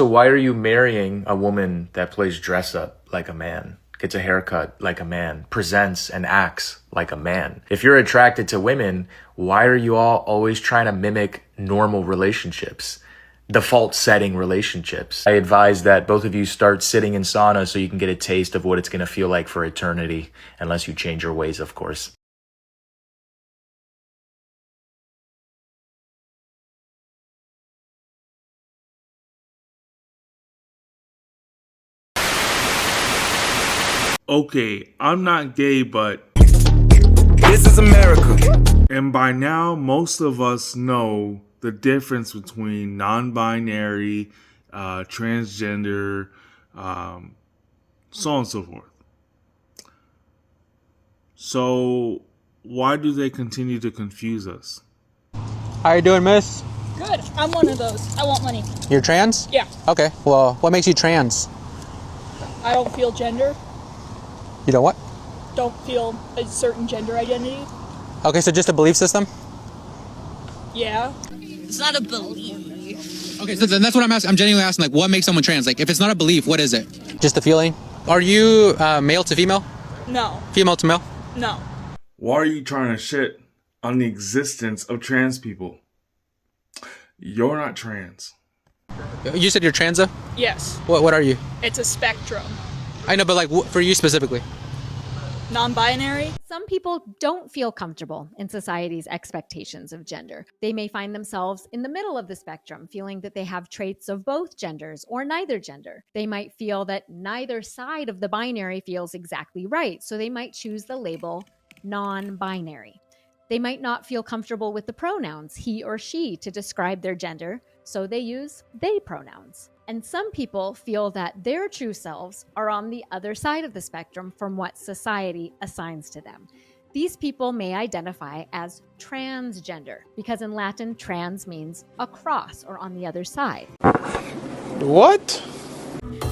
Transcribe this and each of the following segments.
Also, why are you marrying a woman that plays dress up like a man, gets a haircut like a man, presents and acts like a man? If you're attracted to women, why are you all always trying to mimic normal relationships? Default setting relationships. I advise that both of you start sitting in sauna so you can get a taste of what it's going to feel like for eternity, unless you change your ways, of course. Okay, I'm not gay, but this is America. And by now, most of us know the difference between non-binary, transgender, so on and so forth. So why do they continue to confuse us? How you doing, miss? Good. I'm one of those. I want money. You're trans? Yeah. Okay, well, what makes you trans? I don't feel gender. You know what? Don't feel a certain gender identity. Okay, so just a belief system? Yeah. It's not a belief. Okay, so then that's what I'm asking. I'm genuinely asking, like, what makes someone trans? Like, if it's not a belief, what is it? Just a feeling. Are you male to female? No. Female to male? No. Why are you trying to shit on the existence of trans people? You're not trans. You said you're trans, though? Yes. What are you? It's a spectrum. I know, but like for you specifically? Non-binary. Some people don't feel comfortable in society's expectations of gender. They may find themselves in the middle of the spectrum, feeling that they have traits of both genders or neither gender. They might feel that neither side of the binary feels exactly right, so they might choose the label non-binary. They might not feel comfortable with the pronouns he or she to describe their gender, so they use they pronouns. And some people feel that their true selves are on the other side of the spectrum from what society assigns to them. These people may identify as transgender, because in Latin, trans means across or on the other side. What?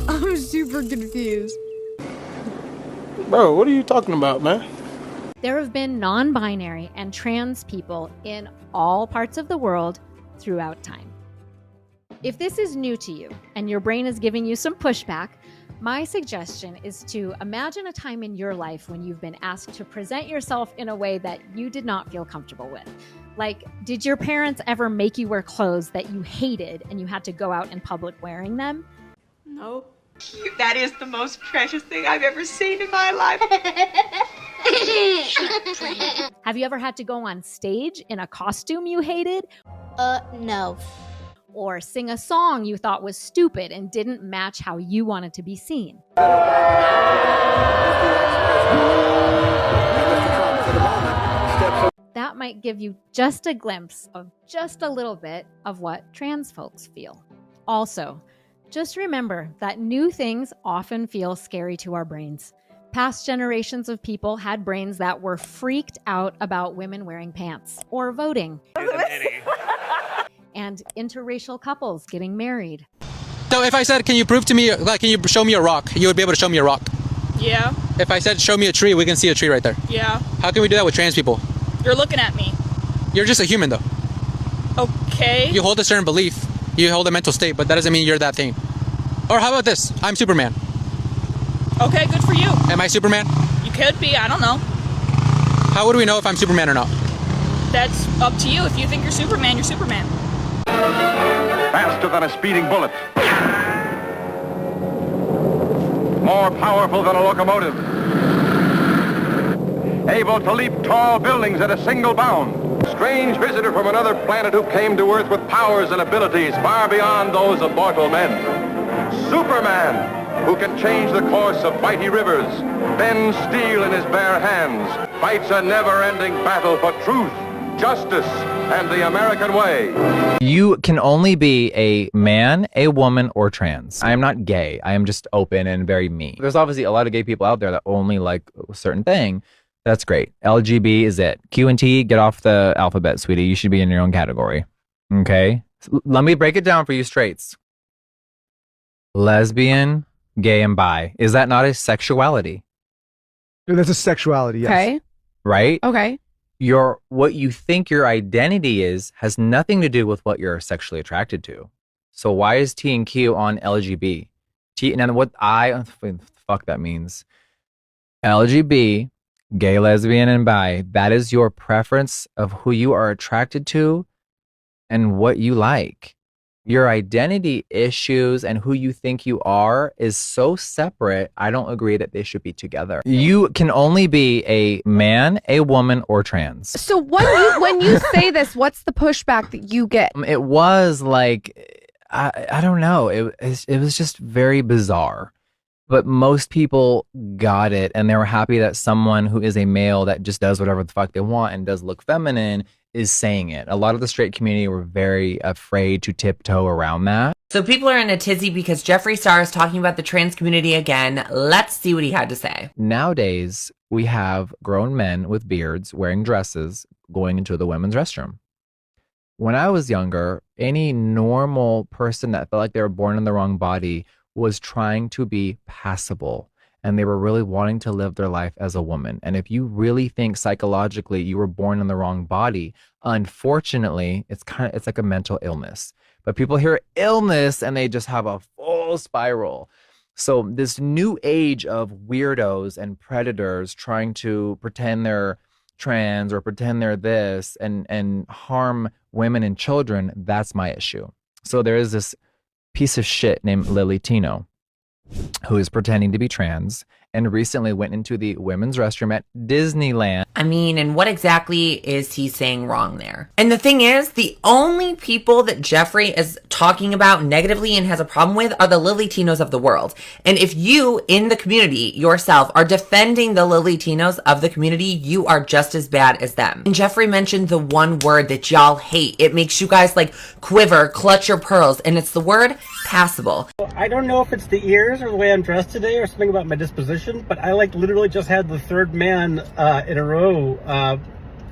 I'm super confused. Bro, what are you talking about, man? There have been non-binary and trans people in all parts of the world throughout time. If this is new to you and your brain is giving you some pushback, my suggestion is to imagine a time in your life when you've been asked to present yourself in a way that you did not feel comfortable with. Like, did your parents ever make you wear clothes that you hated and you had to go out in public wearing them? No. That is the most precious thing I've ever seen in my life. Have you ever had to go on stage in a costume you hated? No. Or sing a song you thought was stupid and didn't match how you wanted to be seen? That might give you just a glimpse of just a little bit of what trans folks feel. Also, just remember that new things often feel scary to our brains. Past generations of people had brains that were freaked out about women wearing pants or voting. And interracial couples getting married. So if I said, can you prove to me, like, can you show me a rock? You would be able to show me a rock. Yeah. If I said, show me a tree, we can see a tree right there. Yeah. How can we do that with trans people? You're looking at me. You're just a human, though. Okay. You hold a certain belief. You hold a mental state, but that doesn't mean you're that thing. Or how about this? I'm Superman. Okay, good for you. Am I Superman? You could be. I don't know. How would we know if I'm Superman or not? That's up to you. If you think you're Superman, you're Superman. Faster than a speeding bullet. More powerful than a locomotive. Able to leap tall buildings at a single bound. Strange visitor from another planet who came to Earth with powers and abilities far beyond those of mortal men. Superman, who can change the course of mighty rivers, bend steel in his bare hands, fights a never-ending battle for truth, justice, and the American way. You can only be a man, a woman, or trans. I am not gay. I am just open and very me. There's obviously a lot of gay people out there that only like a certain thing. That's great. LGB is it. Q and T, get off the alphabet, sweetie. You should be in your own category. Okay? Let me break it down for you straights. Lesbian, gay, and bi. Is that not a sexuality? That's a sexuality, yes. Okay. Right? Okay. What you think your identity is has nothing to do with what you're sexually attracted to. So why is T and Q on LGB? And what fuck that means. LGB, gay, lesbian, and bi, that is your preference of who you are attracted to and what you like. Your identity issues and who you think you are is so separate. I don't agree that they should be together. You can only be a man, a woman, or trans. So when you say this, what's the pushback that you get? It was like, I don't know. It was just very bizarre. But most people got it, and they were happy that someone who is a male that just does whatever the fuck they want and does look feminine is saying it. A lot of the straight community were very afraid to tiptoe around that. So people are in a tizzy because Jeffree Star is talking about the trans community again. Let's see what he had to say. Nowadays, we have grown men with beards wearing dresses going into the women's restroom. When I was younger, any normal person that felt like they were born in the wrong body was trying to be passable, and they were really wanting to live their life as a woman. And if you really think psychologically you were born in the wrong body, unfortunately, it's like a mental illness. But people hear illness and they just have a full spiral. So this new age of weirdos and predators trying to pretend they're trans or pretend they're this and harm women and children, that's my issue. So there is this piece of shit named Lily Tino who is pretending to be trans and recently went into the women's restroom at Disneyland. I mean, and what exactly is he saying wrong there? And the thing is, the only people that Jeffree is talking about negatively and has a problem with are the Lily Tinos of the world. And if you, in the community yourself, are defending the Lily Tinos of the community, you are just as bad as them. And Jeffree mentioned the one word that y'all hate. It makes you guys like quiver, clutch your pearls, and it's the word passable. I don't know if it's the ears or the way I'm dressed today or something about my disposition, but I like literally just had the third man in a row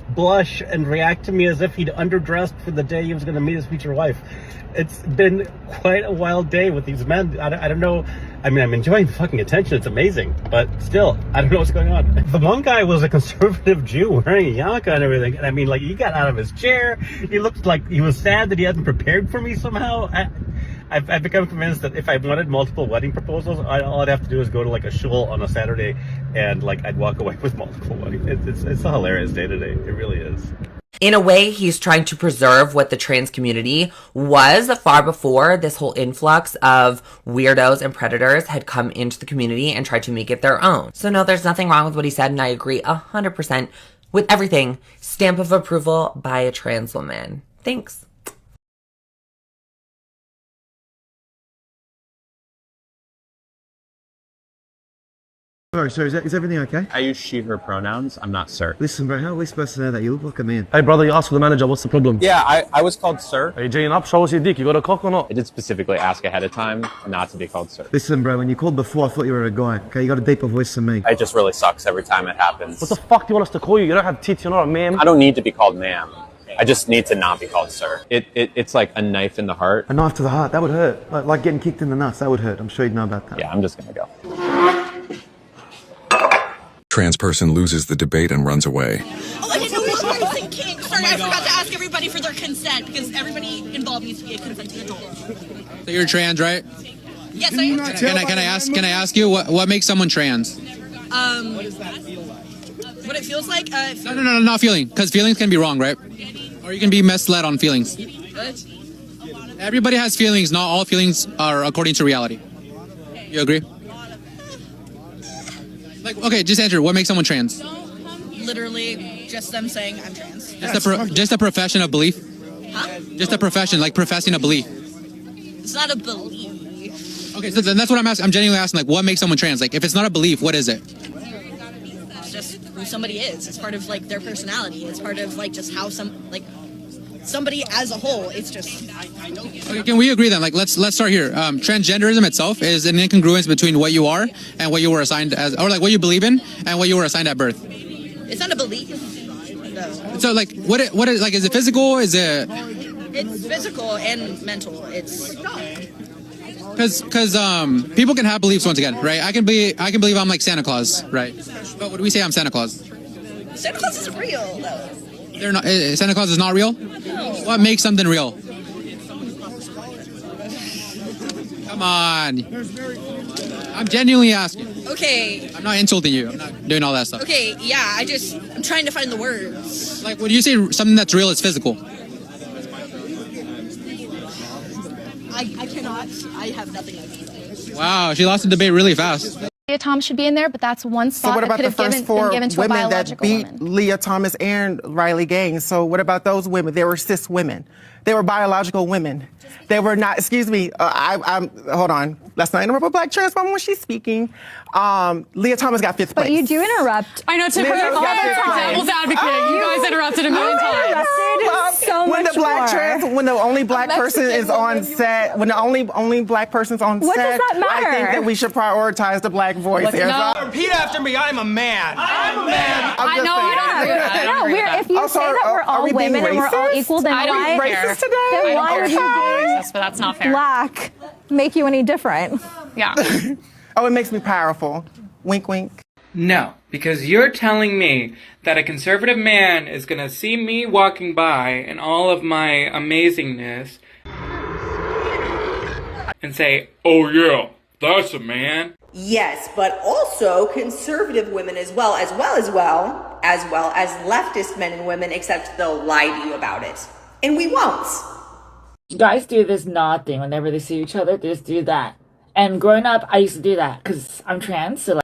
blush and react to me as if he'd underdressed for the day he was going to meet his future wife. It's been quite a wild day with these men. I don't know. I mean, I'm enjoying the fucking attention. It's amazing. But still, I don't know what's going on. The one guy was a conservative Jew wearing a yarmulke and everything. And I mean, like, he got out of his chair. He looked like he was sad that he hadn't prepared for me somehow. I've become convinced that if I wanted multiple wedding proposals, all I'd have to do is go to like a shul on a Saturday and like I'd walk away with multiple weddings. It's a hilarious day today. It really is. In a way, he's trying to preserve what the trans community was far before this whole influx of weirdos and predators had come into the community and tried to make it their own. So no, there's nothing wrong with what he said, and I agree 100% with everything. Stamp of approval by a trans woman. Thanks. Sorry, is everything okay? I use she, her pronouns. I'm not sir. Listen, bro, how are we supposed to know that? You look like a man. Hey, brother, you asked for the manager. What's the problem? Yeah, I was called sir. Are you G'ing up? Show us your dick. You got a cock or not? I did specifically ask ahead of time not to be called sir. Listen, bro, when you called before, I thought you were a guy. Okay, you got a deeper voice than me. It just really sucks every time it happens. What the fuck do you want us to call you? You don't have tits. You're not a ma'am. I don't need to be called ma'am. I just need to not be called sir. It's like a knife in the heart. A knife to the heart? That would hurt. Like getting kicked in the nuts. That would hurt. I'm sure you'd know about that. Yeah, I'm just gonna go. Trans person loses the debate and runs away. Oh, I didn't know what I was thinking. Sorry, I forgot to ask everybody for their consent because everybody involved needs to be a consenting adult. So you're trans, right? Yes, I am. Can I ask you what makes someone trans? What it feels like? No, not feeling, because feelings can be wrong, right? Or you can be misled on feelings. What? Everybody has feelings. Not all feelings are according to reality. You agree? Like, okay, just answer. What makes someone trans? Literally, just them saying I'm trans. Just a profession of belief? Huh? Just a profession, like professing a belief. It's not a belief. Okay, so then that's what I'm asking. I'm genuinely asking, like, what makes someone trans? Like, if it's not a belief, what is it? It's just who somebody is. It's part of, like, their personality. It's part of, like, just how somebody as a whole, it's just... Okay, can we agree then? Like, let's start here. Transgenderism itself is an incongruence between what you are and what you were assigned as, or like what you believe in and what you were assigned at birth. It's not a belief. No. So, like, what is, like, is it physical? Is it... It's physical and mental. It's... Because people can have beliefs once again, right? I can believe I'm like Santa Claus, right? But would we say I'm Santa Claus? Santa Claus isn't real, though. They're not. Santa Claus is not real? No. What makes something real? Come on. I'm genuinely asking. Okay. I'm not insulting you. I'm not doing all that stuff. Okay, yeah, I'm trying to find the words. Like, when you say something that's real, it's physical. I cannot. I have nothing I can say. Wow, she lost the debate really fast. Leah Thomas should be in there, but that's one spot So what that about could the have first been four given to a women that biological beat woman. Leah Thomas and Riley Gaines? So what about those women? They were cis women. They were biological women. They were not. Excuse me. I'm. Hold on. Let's not interrupt a black trans woman when she's speaking. Leah Thomas got 5th place. But you do interrupt. I know, Tiffany. Leah All got the 5th place. devil's advocate. You guys interrupted a million times. When the black trans, when the only black person is on set, when the only black person's on What set, does that matter? I think that we should prioritize the black voice. Repeat after me. I'm a man. I'm a man. I know. I don't agree with that. No, if you say that we're all women and we're all equal, then I don't why, care. then why would you racist, but that's not fair. black make you any different? Yeah. Oh, it makes me powerful. Wink, wink. No, because you're telling me that a conservative man is going to see me walking by in all of my amazingness and say, oh yeah, that's a man. Yes, but also conservative women as well as leftist men and women, except they'll lie to you about it. And we won't. Guys do this nod thing whenever they see each other. They just do that. And growing up, I used to do that because I'm trans. So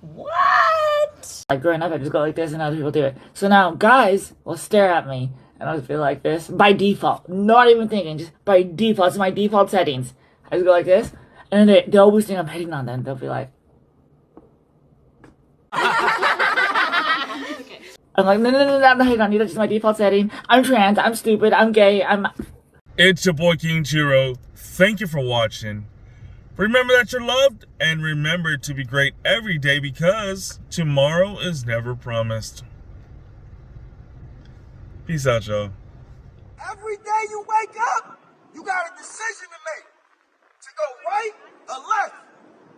what? Like growing up, I just go like this, and other people do it. So now guys will stare at me, and I'll just be like this by default, not even thinking, just by default. It's my default settings. I just go like this, and then they always think I'm hitting on them. They'll be like, I'm like, no, I'm not hitting on you. That's just my default setting. I'm trans. I'm stupid. I'm gay. It's your boy King Chiro. Thank you for watching. Remember that you're loved, and remember to be great every day because tomorrow is never promised. Peace out, y'all. Every day you wake up, you got a decision to make. To go right or left,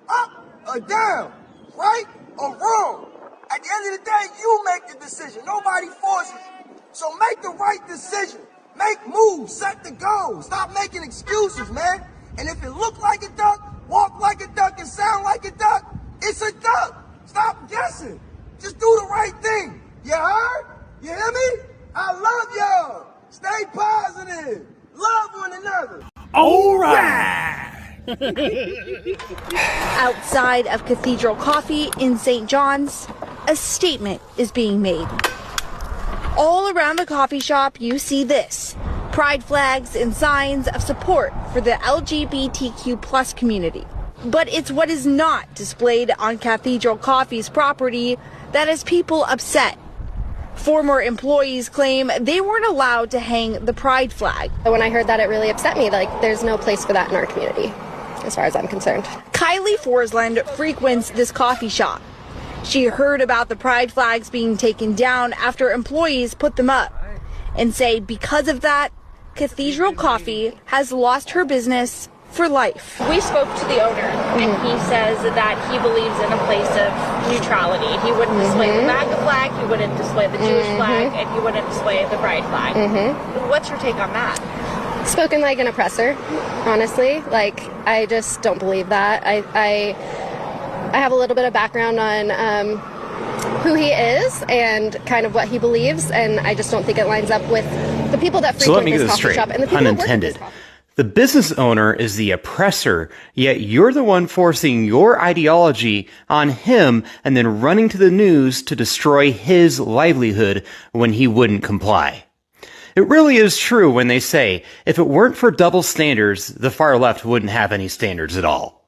up or down, right or wrong. At the end of the day, you make the decision. Nobody forces you. So make the right decision. Make moves, set the goal. Stop making excuses, man. And if it look like a duck, walk like a duck, and sound like a duck, it's a duck. Stop guessing. Just do the right thing. You heard? You hear me? I love y'all. Stay positive. Love one another. All right. Outside of Cathedral Coffee in St. John's, a statement is being made. All around the coffee shop, you see this: pride flags and signs of support for the LGBTQ plus community. But it's what is not displayed on Cathedral Coffee's property that has people upset. Former employees claim they weren't allowed to hang the pride flag. When I heard that, it really upset me. Like, there's no place for that in our community, as far as I'm concerned. Kylie Forsland frequents this coffee shop. She heard about the pride flags being taken down after employees put them up, and say because of that, Cathedral Coffee has lost her business for life. We spoke to the owner, and he says that he believes in a place of neutrality. He wouldn't display the MAGA flag, he wouldn't display the Jewish flag, and he wouldn't display the pride flag. What's your take on that? Spoken like an oppressor, honestly. Like, I just don't believe that. I have a little bit of background on who he is and kind of what he believes, and I just don't think it lines up with the people that frequent this coffee shop and the people that work at this coffee. The business owner is the oppressor, yet you're the one forcing your ideology on him and then running to the news to destroy his livelihood when he wouldn't comply. It really is true when they say, if it weren't for double standards, the far left wouldn't have any standards at all.